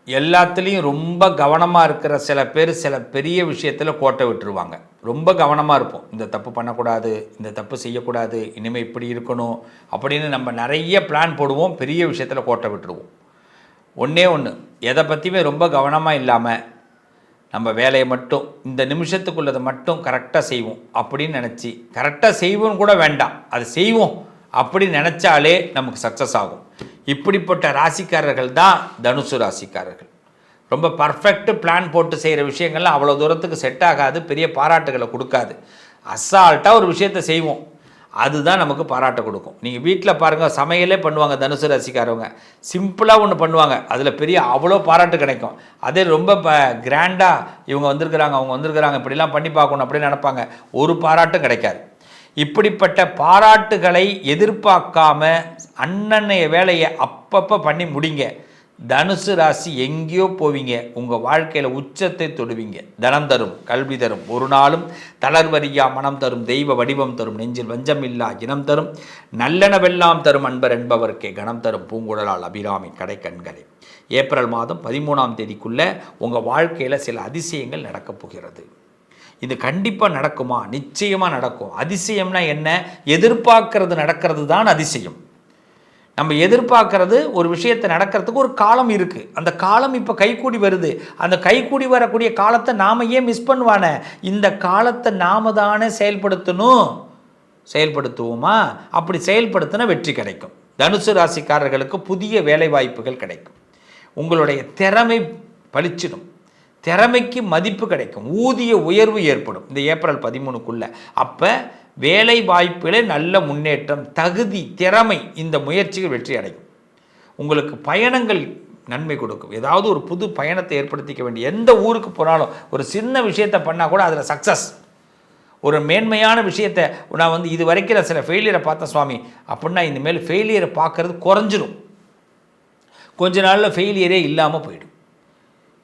எல்லாத்துலேயும் ரொம்ப கவனமாக இருக்கிற சில பேர் சில பெரிய விஷயத்தில் கோட்டை விட்டுருவாங்க. ரொம்ப கவனமாக இருப்போம். இந்த தப்பு பண்ணக்கூடாது, இந்த தப்பு செய்யக்கூடாது, இனிமேல் இப்படி இருக்கணும் அப்படின்னு நம்ம நிறைய பிளான் போடுவோம். பெரிய விஷயத்தில் கோட்டை விட்டுருவோம். ஒன்றே ஒன்று, எதை பற்றியுமே ரொம்ப கவனமாக இல்லாமல் நம்ம வேலையை மட்டும் இந்த நிமிஷத்துக்குள்ளதை மட்டும் கரெக்டாக செய்வோம் அப்படின்னு நினச்சி, கரெக்டாக செய்வோன்னு கூட வேண்டாம், அது செய்வோம் அப்படின்னு நினச்சாலே நமக்கு சக்ஸஸ் ஆகும். இப்படிப்பட்ட ராசிக்காரர்கள் தான் தனுசு ராசிக்காரர்கள். ரொம்ப பர்ஃபெக்ட் பிளான் போட்டு செய்கிற விஷயங்கள்லாம் அவ்வளோ தூரத்துக்கு செட் ஆகாது, பெரிய பாராட்டுகளை கொடுக்காது. அசால்ட்டாக ஒரு விஷயத்தை செய்வோம், அதுதான் நமக்கு பாராட்ட கொடுக்கும். நீங்கள் வீட்டில் பாருங்கள், சமையலே பண்ணுவாங்க தனுசு ராசிக்காரவங்க, சிம்பிளாக ஒன்று பண்ணுவாங்க, அதில் பெரிய அவ்வளோ பாராட்டு கிடைக்கும். அதே ரொம்ப கிராண்டாக இவங்க வந்திருக்கிறாங்க, அவங்க வந்திருக்கிறாங்க, இப்படிலாம் பண்ணி பார்க்கணும் அப்படின்னு நினைப்பாங்க, ஒரு பாராட்டும் கிடைக்காது. இப்படிப்பட்ட பாராட்டுகளை எதிர்பார்க்காம அன்னன்னைய வேலையை அப்பப்போ பண்ணி முடிங்க. தனுசு ராசி எங்கேயோ போவீங்க, உங்கள் வாழ்க்கையில் உச்சத்தை தொடுவீங்க. தனம் தரும், கல்வி தரும், ஒரு நாளும் தளர்வறியா மனம் தரும், தெய்வ வடிவம் தரும், நெஞ்சில் வஞ்சமில்லா இனம் தரும், நல்லெனவெல்லாம் தரும் அன்பர் என்பவர்க்கே கணம் தரும் பூங்குழலால் அபிராமி கடைக்கண்களே. ஏப்ரல் மாதம் 13ஆம் தேதிக்குள்ளே உங்கள் வாழ்க்கையில் சில அதிசயங்கள் நடக்கப் போகிறது. இது கண்டிப்பாக நடக்குமா? நிச்சயமாக நடக்கும். அதிசயம்னா என்ன? எதிர்பார்க்கறது நடக்கிறது தான் அதிசயம். நம்ம எதிர்பார்க்கறது ஒரு விஷயத்தை நடக்கிறதுக்கு ஒரு காலம் இருக்குது, அந்த காலம் இப்போ கைக்கூடி வருது. அந்த கைக்கூடி வரக்கூடிய காலத்தை நாம் ஏன் மிஸ் பண்ணுவானே? இந்த காலத்தை நாம் தானே செயல்படுத்துவோமா? அப்படி செயல்படுத்தினா வெற்றி கிடைக்கும். தனுசு ராசிக்காரர்களுக்கு புதிய வேலை வாய்ப்புகள் கிடைக்கும். உங்களுடைய திறமை பளிச்சிடும், திறமைக்கு மதிப்பு கிடைக்கும், ஊதிய உயர்வு ஏற்படும் இந்த ஏப்ரல் 13க்குள்ளே. அப்போ வேலை வாய்ப்பிலே நல்ல முன்னேற்றம், தகுதி, திறமை, இந்த முயற்சிகள் வெற்றி அடையும். உங்களுக்கு பயணங்கள் நன்மை கொடுக்கும். ஏதாவது ஒரு புது பயணத்தை ஏற்படுத்திக்க வேண்டிய, எந்த ஊருக்கு போனாலும் ஒரு சின்ன விஷயத்தை பண்ணால் கூட அதில் சக்ஸஸ். ஒரு மேன்மையான விஷயத்தை நான் இது வரைக்கும் நான் சில ஃபெயிலியரை பார்த்தேன் சுவாமி அப்படின்னா, இனிமேல் ஃபெயிலியரை பார்க்குறது குறைஞ்சிடும். கொஞ்ச நாளில் ஃபெயிலியரே இல்லாமல் போயிடும்.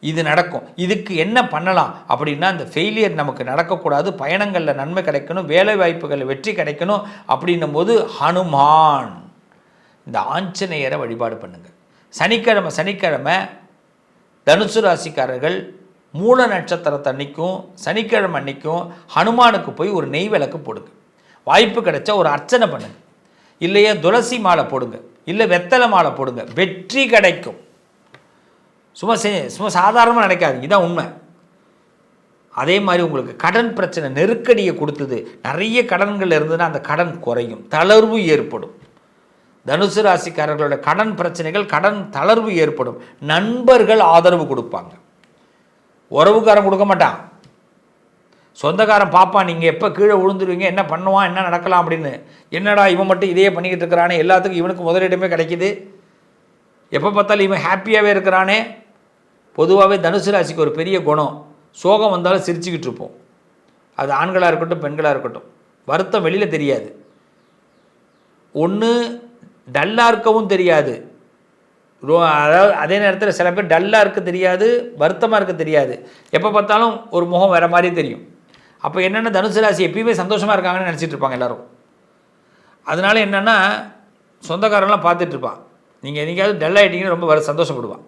இது நடக்கும். இதுக்கு என்ன பண்ணலாம் அப்படின்னா, இந்த ஃபெயிலியர் நமக்கு நடக்கக்கூடாது, பயணங்களில் நன்மை கிடைக்கணும், வேலை வாய்ப்புகளில் வெற்றி கிடைக்கணும் அப்படின்னும் போது ஹனுமான், இந்த ஆஞ்சநேயரை வழிபாடு பண்ணுங்கள். சனிக்கிழமை தனுசு ராசிக்காரர்கள் மூல நட்சத்திரத்தன்னைக்கும் சனிக்கிழமை அன்னைக்கும் ஹனுமானுக்கு போய் ஒரு நெய் விளக்கு போடுங்க. வாய்ப்பு கிடைச்சா ஒரு அர்ச்சனை பண்ணுங்க, இல்லையா துளசி மாலை போடுங்க, இல்லை வெத்தலை மாலை போடுங்க, வெற்றி கிடைக்கும். சும்மா சாதாரணமாக நினைக்காது, இதுதான் உண்மை. அதே மாதிரி உங்களுக்கு கடன் பிரச்சனை நெருக்கடியை கொடுத்தது, நிறைய கடன்கள் இருந்ததுன்னா அந்த கடன் குறையும், தளர்வு ஏற்படும். தனுசு ராசிக்காரர்களோட கடன் பிரச்சனைகள், கடன் தளர்வு ஏற்படும். நண்பர்கள் ஆதரவு கொடுப்பாங்க, உறவுக்காரன் கொடுக்க மாட்டான், சொந்தக்காரன் பாப்பா நீங்கள் எப்போ கீழே விழுந்துருவீங்க, என்ன பண்ணுவான், என்ன நடக்கலாம் அப்படின்னு. என்னடா இவன் மட்டும் இதையே பண்ணிக்கிட்டு இருக்கிறானே, எல்லாத்துக்கும் இவனுக்கு முதலிடமே கிடைக்கிது, எப்போ பார்த்தாலும் இவன் ஹாப்பியாகவே இருக்கிறானே. பொதுவாகவே தனுசு ராசிக்கு ஒரு பெரிய குணம், சோகம் வந்தாலும் சிரிச்சுக்கிட்டு இருப்போம். அது ஆண்களாக இருக்கட்டும் பெண்களாக இருக்கட்டும், வருத்தம் வெளியில் தெரியாது. ஒன்று டல்லாக இருக்கவும் தெரியாது, அதாவது அதே நேரத்தில் சில பேர் டல்லாக இருக்க தெரியாது, வருத்தமாக இருக்க தெரியாது, எப்போ பார்த்தாலும் ஒரு முகம் வேறு மாதிரி தெரியும். அப்போ என்னென்னா தனுசு ராசி எப்பயுமே சந்தோஷமாக இருக்காங்கன்னு நினச்சிட்டு இருப்பாங்க எல்லோரும். அதனால் என்னென்னா சொந்தக்காரங்களாம் பார்த்துட்ருப்பான், நீங்கள் எங்கேயாவது டல் ஆகிட்டீங்கன்னா ரொம்ப சந்தோஷப்படுவான்.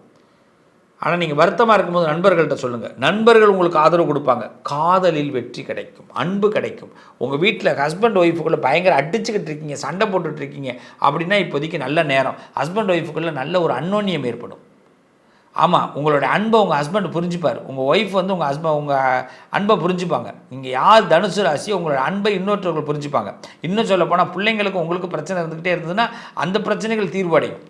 ஆனால் நீங்கள் வருத்தமாக இருக்கும்போது நண்பர்கள்ட்ட சொல்லுங்கள், நண்பர்கள் உங்களுக்கு ஆதரவு கொடுப்பாங்க. காதலில் வெற்றி கிடைக்கும், அன்பு கிடைக்கும். உங்கள் வீட்டில் ஹஸ்பண்ட் ஒய்ஃபுக்குள்ளே பயங்கர அடிச்சுக்கிட்டு இருக்கீங்க, சண்டை போட்டுட்ருக்கீங்க அப்படின்னா இப்போதைக்கு நல்ல நேரம். ஹஸ்பண்ட் ஒய்ஃபுக்குள்ளே நல்ல ஒரு அன்னோன்யம் ஏற்படும். ஆமாம், உங்களோட அன்பை உங்கள் ஹஸ்பண்ட் புரிஞ்சுப்பார், உங்கள் ஒய்ஃப் உங்கள் அன்பை புரிஞ்சுப்பாங்க. நீங்கள் யார் தனுசு ராசி, உங்களோட அன்பை இன்னொருத்தவர்கள் புரிஞ்சுப்பாங்க. இன்னும் சொல்ல போனால் பிள்ளைங்களுக்கு உங்களுக்கு பிரச்சனை இருந்துக்கிட்டே இருந்ததுன்னா அந்த பிரச்சனைகள் தீர்வடையும்.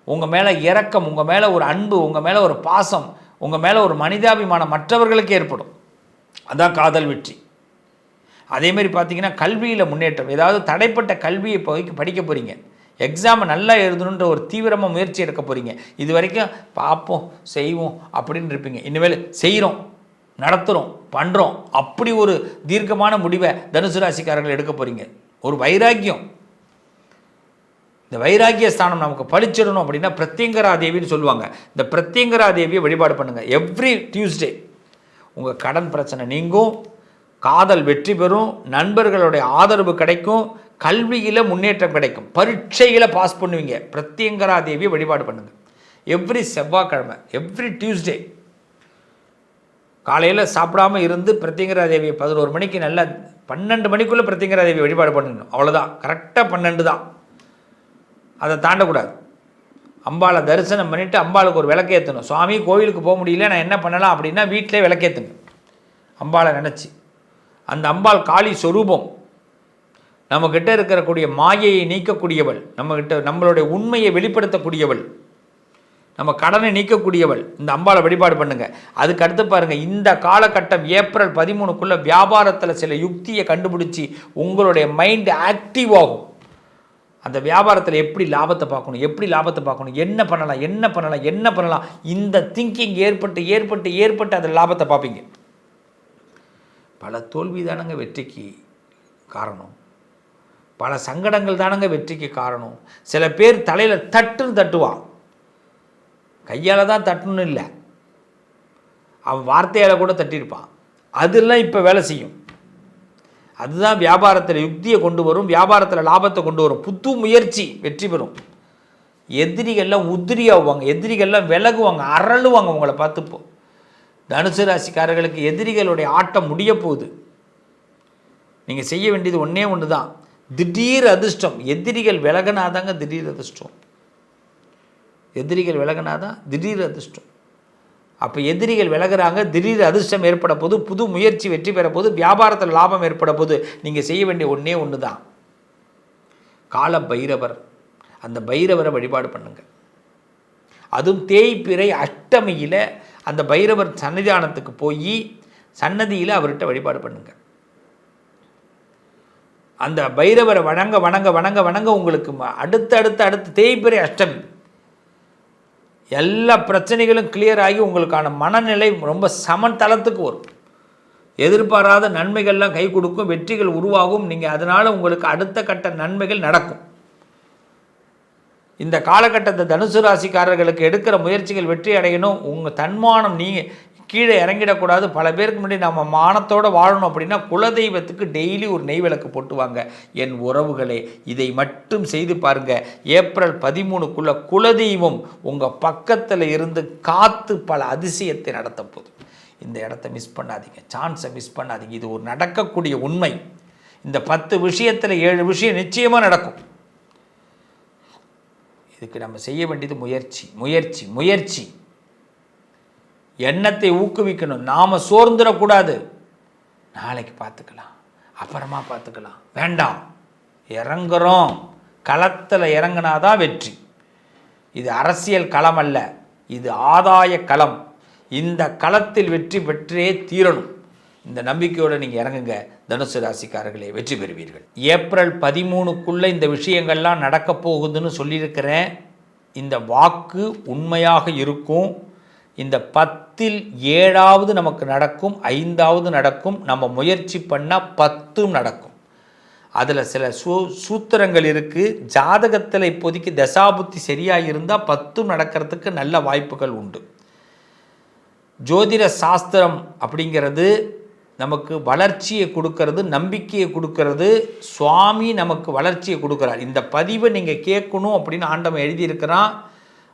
உங்கள் மேலே இரக்கம், உங்கள் மேலே ஒரு அன்பு, உங்கள் மேலே ஒரு பாசம், உங்கள் மேலே ஒரு மனிதாபிமானம் மற்றவர்களுக்கு ஏற்படும். அதான் காதல் வெற்றி. அதேமாதிரி பார்த்தீங்கன்னா கல்வியில் முன்னேற்றம். ஏதாவது தடைப்பட்ட கல்வியை படிக்க போகிறீங்க, எக்ஸாமை நல்லா எழுதணுன்ற ஒரு தீவிரமாக முயற்சி எடுக்க போகிறீங்க. இது வரைக்கும் பார்ப்போம் செய்வோம் அப்படின்னு இருப்பீங்க, இனிமேல் செய்கிறோம், நடத்துகிறோம், பண்ணுறோம், அப்படி ஒரு தீர்க்கமான முடிவை தனுசு ராசிக்காரர்கள் எடுக்க போகிறீங்க. ஒரு வைராக்கியம், இந்த வைராக்கிய ஸ்தானம் நமக்கு பழிச்சிடணும் அப்படின்னா பிரத்யங்கரா தேவின்னு சொல்லுவாங்க. இந்த பிரத்யங்கரா தேவியை வழிபாடு பண்ணுங்கள். எவ்ரி டியூஸ்டே உங்கள் கடன் பிரச்சனை நீங்கும், காதல் வெற்றி பெறும், நண்பர்களுடைய ஆதரவு கிடைக்கும், கல்வியில் முன்னேற்றம் கிடைக்கும், பரீட்சைகளை பாஸ் பண்ணுவீங்க. பிரத்யங்கரா தேவியை வழிபாடு பண்ணுங்கள். எவ்ரி செவ்வாய்க்கிழமை, எவ்ரி டியூஸ்டே காலையில் சாப்பிடாமல் இருந்து பிரத்யங்கரா தேவியை 11 மணிக்கு நல்லா 12 மணிக்குள்ளே பிரத்யங்கரா தேவி வழிபாடு பண்ணணும். அவ்வளோதான், கரெக்டாக 12 தான், அதை தாண்டக்கூடாது. அம்பாளை தரிசனம் பண்ணிவிட்டு அம்பாளுக்கு ஒரு விளக்கேற்றணும். சுவாமி கோவிலுக்கு போக முடியல, நான் என்ன பண்ணலாம் அப்படின்னா வீட்டிலே விளக்கேற்றுங்க அம்பாளை நினச்சி. அந்த அம்பாள் காளி சொரூபம், நம்மக்கிட்ட இருக்கக்கூடிய மாயையை நீக்கக்கூடியவள், நம்மளுடைய உண்மையை வெளிப்படுத்தக்கூடியவள், நம்ம கடனை நீக்கக்கூடியவள். இந்த அம்பாளை வழிபாடு பண்ணுங்கள். அதுக்கு அடுத்து பாருங்கள், இந்த காலகட்டம் ஏப்ரல் 13க்குள்ளே வியாபாரத்தில் சில யுக்தியை கண்டுபிடிச்சி உங்களுடைய மைண்டு ஆக்டிவ் ஆகும். அந்த வியாபாரத்தில் எப்படி லாபத்தை பார்க்கணும், எப்படி லாபத்தை பார்க்கணும், என்ன பண்ணலாம் என்ன பண்ணலாம் என்ன பண்ணலாம், இந்த திங்கிங் ஏற்பட்டு ஏற்பட்டு ஏற்பட்டு அதில் லாபத்தை பார்ப்பீங்க. பல தோல்வி தானங்க வெற்றிக்கு காரணம், பல சங்கடங்கள் தானங்க வெற்றிக்கு காரணம். சில பேர் தலையில் தட்டுன்னு தட்டுவான், கையால் தான் தட்டணும்னு இல்லை, அவன் வார்த்தையால் கூட தட்டியிருப்பான். அதெல்லாம் இப்போ வேலை செய்யும். அதுதான் வியாபாரத்தில் யுக்தியை கொண்டு வரும், வியாபாரத்தில் லாபத்தை கொண்டு வரும். புது முயற்சி வெற்றி பெறும். எதிரிகள்லாம் உதிரியாகுவாங்க, எதிரிகள்லாம் விலகுவாங்க, அரளுவாங்க உங்களை பார்த்துப்போ. தனுசு ராசிக்காரர்களுக்கு எதிரிகளுடைய ஆட்டம் முடிய போகுது. நீங்கள் செய்ய வேண்டியது ஒன்றே ஒன்று தான், திடீர் அதிர்ஷ்டம். எதிரிகள் விலகினாதாங்க திடீர் அதிர்ஷ்டம், எதிரிகள் விலகினாதான் திடீர் அதிர்ஷ்டம். அப்போ எதிரிகள் விலகிறாங்க, திடீர் அதிர்ஷ்டம் ஏற்பட போது, புது முயற்சி வெற்றி பெற போது, வியாபாரத்தில் லாபம் ஏற்பட போது. நீங்கள் செய்ய வேண்டிய ஒன்றே ஒன்று தான், கால பைரவர், அந்த பைரவரை வழிபாடு பண்ணுங்க. அதுவும் தேய்பிறை அஷ்டமியில் அந்த பைரவர் சன்னிதானத்துக்கு போய் சன்னதியில் அவர்கிட்ட வழிபாடு பண்ணுங்க. அந்த பைரவரை வணங்க வணங்க வணங்க வணங்க உங்களுக்கு அடுத்து தேய்பிறை அஷ்டமி எல்லா பிரச்சனைகளும் கிளியர் ஆகி உங்களுக்கான மனநிலை ரொம்ப சமதளத்துக்கு வரும். எதிர்பாராத நன்மைகள்லாம் கை கொடுக்கும், வெற்றிகள் உருவாகும். நீங்கள் அதனால் உங்களுக்கு அடுத்த கட்ட நன்மைகள் நடக்கும். இந்த காலகட்டத்தை தனுசு ராசிக்காரர்களுக்கு எடுக்கிற முயற்சிகள் வெற்றி அடையணும். உங்கள் தன்மானம் நீங்கள் கீழே இறங்கிடக்கூடாது. பல பேருக்கு முன்னாடி நம்ம மானத்தோடு வாழணும் அப்படின்னா குலதெய்வத்துக்கு டெய்லி ஒரு நெய் விளக்கு போட்டுவாங்க. என் உறவுகளே, இதை மட்டும் செய்து பாருங்கள். ஏப்ரல் 13க்குள்ளே குலதெய்வம் உங்கள் பக்கத்தில் இருந்து காத்து பல அதிசயத்தை நடத்த போகுது. இந்த இடத்த மிஸ் பண்ணாதீங்க, சான்ஸை மிஸ் பண்ணாதீங்க. இது ஒரு நடக்கக்கூடிய உண்மை. இந்த 10 விஷயத்தில் 7 விஷயம் நிச்சயமாக நடக்கும். இதுக்கு நம்ம செய்ய வேண்டியது முயற்சி முயற்சி முயற்சி. எண்ணத்தை ஊக்குவிக்கணும். நாம் சோர்ந்துடக்கூடாது. நாளைக்கு பார்த்துக்கலாம், அப்புறமா பார்த்துக்கலாம், வேண்டாம். இறங்குறோம், களத்தில் இறங்கினாதான் வெற்றி. இது அரசியல் களம் அல்ல, இது ஆதாய களம். இந்த களத்தில் வெற்றி பெற்றே தீரணும். இந்த நம்பிக்கையோடு நீங்கள் இறங்குங்க தனுசு ராசிக்காரர்களே, வெற்றி பெறுவீர்கள். ஏப்ரல் 13க்குள்ளே இந்த விஷயங்கள்லாம் நடக்க போகுதுன்னு சொல்லியிருக்கிறேன். இந்த வாக்கு உண்மையாக இருக்கும். இந்த 10ல் 7வது நமக்கு நடக்கும், 5வது நடக்கும். நம்ம முயற்சி பண்ணால் 10ம் நடக்கும். அதில் சில சூத்திரங்கள் இருக்குது. ஜாதகத்தில் இப்போதைக்கு தசாபுத்தி சரியாக இருந்தால் 10ம் நடக்கிறதுக்கு நல்ல வாய்ப்புகள் உண்டு. ஜோதிட சாஸ்திரம் அப்படிங்கிறது நமக்கு வளர்ச்சியை கொடுக்கறது, நம்பிக்கையை கொடுக்கறது. சுவாமி நமக்கு வளர்ச்சியை கொடுக்குறார். இந்த பதிவை நீங்கள் கேட்கணும் அப்படின்னு ஆண்டவன் எழுதியிருக்கிறான்.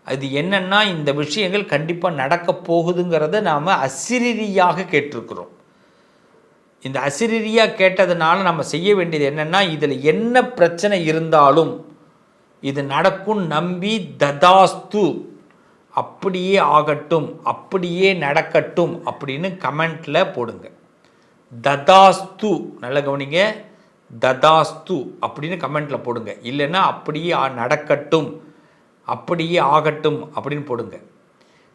அது என்னென்னா, இந்த விஷயங்கள் கண்டிப்பாக நடக்க போகுதுங்கிறத நாம் அசிரீரியாக கேட்டிருக்கிறோம். இந்த அசிரீரியாக கேட்டதுனால நம்ம செய்ய வேண்டியது என்னென்னா, இதில் என்ன பிரச்சனை இருந்தாலும் இது நடக்கும் நம்பி ததாஸ்து, அப்படியே ஆகட்டும், அப்படியே நடக்கட்டும் அப்படின்னு கமெண்ட்டில் போடுங்க. ததாஸ்து, நல்ல கவனிங்க, ததாஸ்து அப்படின்னு கமெண்ட்டில் போடுங்க. இல்லைன்னா அப்படியே நடக்கட்டும், அப்படியே ஆகட்டும் அப்படின்னு போடுங்க.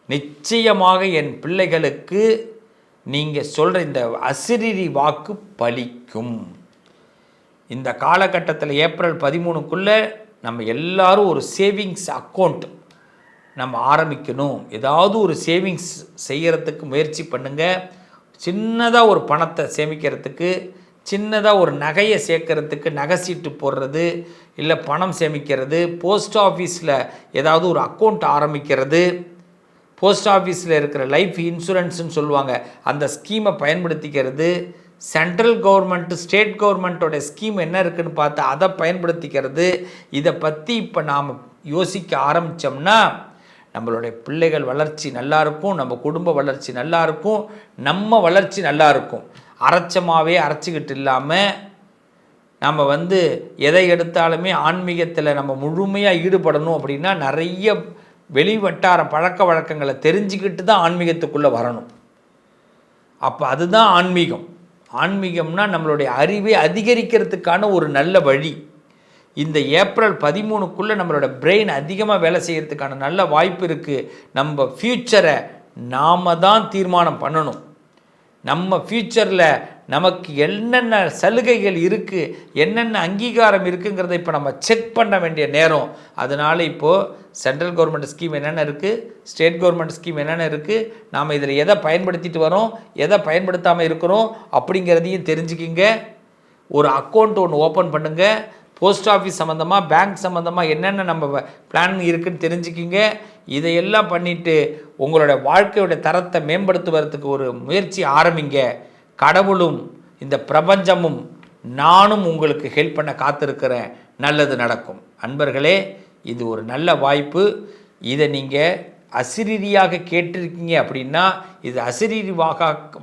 நிச்சயமாக என் பிள்ளைகளுக்கு நீங்கள் சொல்கிற இந்த அசிரீரி வாக்கு பலிக்கும். இந்த காலகட்டத்தில் ஏப்ரல் 13க்குள்ளே நம்ம எல்லாரும் ஒரு சேவிங்ஸ் அக்கௌண்ட் நம்ம ஆரம்பிக்கணும். ஏதாவது ஒரு சேவிங்ஸ் செய்கிறதுக்கு முயற்சி பண்ணுங்கள். சின்னதாக ஒரு பணத்தை சேமிக்கிறதுக்கு, சின்னதாக ஒரு நகையை சேர்க்கறதுக்கு, நகை சீட்டு போடுறது, இல்லை பணம் சேமிக்கிறது, போஸ்ட் ஆஃபீஸில் ஏதாவது ஒரு அக்கௌண்ட் ஆரம்பிக்கிறது, போஸ்ட் ஆஃபீஸில் இருக்கிற லைஃப் இன்சூரன்ஸ்னு சொல்லுவாங்க, அந்த ஸ்கீமை பயன்படுத்திக்கிறது, சென்ட்ரல் கவர்மெண்ட்டு ஸ்டேட் கவர்மெண்ட்டோட ஸ்கீம் என்ன இருக்குதுன்னு பார்த்து அதை பயன்படுத்திக்கிறது. இதை பற்றி இப்போ நாம் யோசிக்க ஆரம்பித்தோம்னா நம்மளுடைய பிள்ளைகள் வளர்ச்சி நல்லா இருக்கும், நம்ம குடும்ப வளர்ச்சி நல்லா இருக்கும், நம்ம வளர்ச்சி நல்லா இருக்கும். அரைச்சமாகவே அரைச்சிக்கிட்டு இல்லாமல் நம்ம எதை எடுத்தாலுமே ஆன்மீகத்தில் நம்ம முழுமையாக ஈடுபடணும் அப்படின்னா நிறைய வெளிவட்டார பழக்க வழக்கங்களை தெரிஞ்சுக்கிட்டு தான் ஆன்மீகத்துக்குள்ளே வரணும். அப்போ அதுதான் ஆன்மீகம். ஆன்மீகம்னா நம்மளுடைய அறிவை அதிகரிக்கிறதுக்கான ஒரு நல்ல வழி. இந்த ஏப்ரல் 13க்குள்ளே நம்மளோட பிரெயின் அதிகமாக வேலை செய்கிறதுக்கான நல்ல வாய்ப்பு இருக்குது. நம்ம ஃப்யூச்சரை நாம் தான் தீர்மானம் பண்ணணும். நம்ம ஃப்யூச்சரில் நமக்கு என்னென்ன சலுகைகள் இருக்குது, என்னென்ன அங்கீகாரம் இருக்குங்கிறத இப்போ நம்ம செக் பண்ண வேண்டிய நேரம். அதனால் இப்போது சென்ட்ரல் கவர்மெண்ட் ஸ்கீம் என்னென்ன இருக்குது, ஸ்டேட் கவர்மெண்ட் ஸ்கீம் என்னென்ன இருக்குது, நாம் இதில் எதை பயன்படுத்திட்டு வரோம், எதை பயன்படுத்தாமல் இருக்கிறோம் அப்படிங்கிறதையும் தெரிஞ்சுக்கிங்க. ஒரு அக்கௌண்ட் ஒன்று ஓப்பன் பண்ணுங்கள். போஸ்ட் ஆஃபீஸ் சம்மந்தமாக, பேங்க் சம்மந்தமாக என்னென்ன நம்ம பிளான் இருக்குதுன்னு தெரிஞ்சுக்கிங்க. இதையெல்லாம் பண்ணிவிட்டு உங்களோட வாழ்க்கையோட தரத்தை மேம்படுத்துவதற்கு ஒரு முயற்சி ஆரம்பிங்க. கடவுளும் இந்த பிரபஞ்சமும் நானும் உங்களுக்கு ஹெல்ப் பண்ண காத்திருக்கிறேன். நல்லது நடக்கும். அன்பர்களே, இது ஒரு நல்ல வாய்ப்பு. இதை நீங்கள் அசிரீரியாக கேட்டிருக்கீங்க அப்படின்னா இது அசிரீரி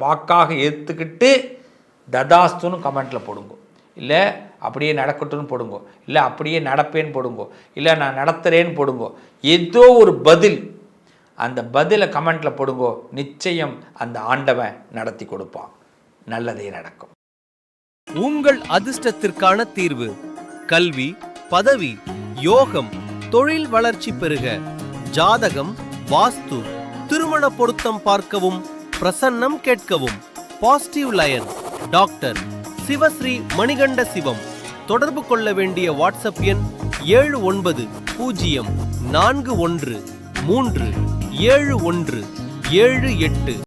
வாக்காக ஏற்றுக்கிட்டு ததாஸ்துன்னு கமெண்ட்டில் போடுங்க. இல்லை அப்படியே நடக்கட்டும்னு போடுங்க, இல்லை அப்படியே நடப்பேன்னு போடுங்க, இல்லை நான் நடத்துகிறேன்னு போடுங்க. ஏதோ ஒரு பதில், அந்த பதிலை கமெண்ட்டில் போடுங்க. நிச்சயம் அந்த ஆண்டவன் நடத்தி கொடுப்பான். நல்லதே நடக்கும். உங்கள் அதிர்ஷ்டத்திற்கான தீர்வு: கல்வி, பதவி, யோகம், தொழில் வளர்ச்சி பெருக. ஜாதகம், வாஸ்து, திருமண பொருத்தம் பார்க்கவும், பிரசன்னம் கேட்கவும். Positive lion doctor Sivasri Manikanda Sivam. தொடர்பு கொள்ள வேண்டிய வாட்ஸ்அப் எண் 7904137178.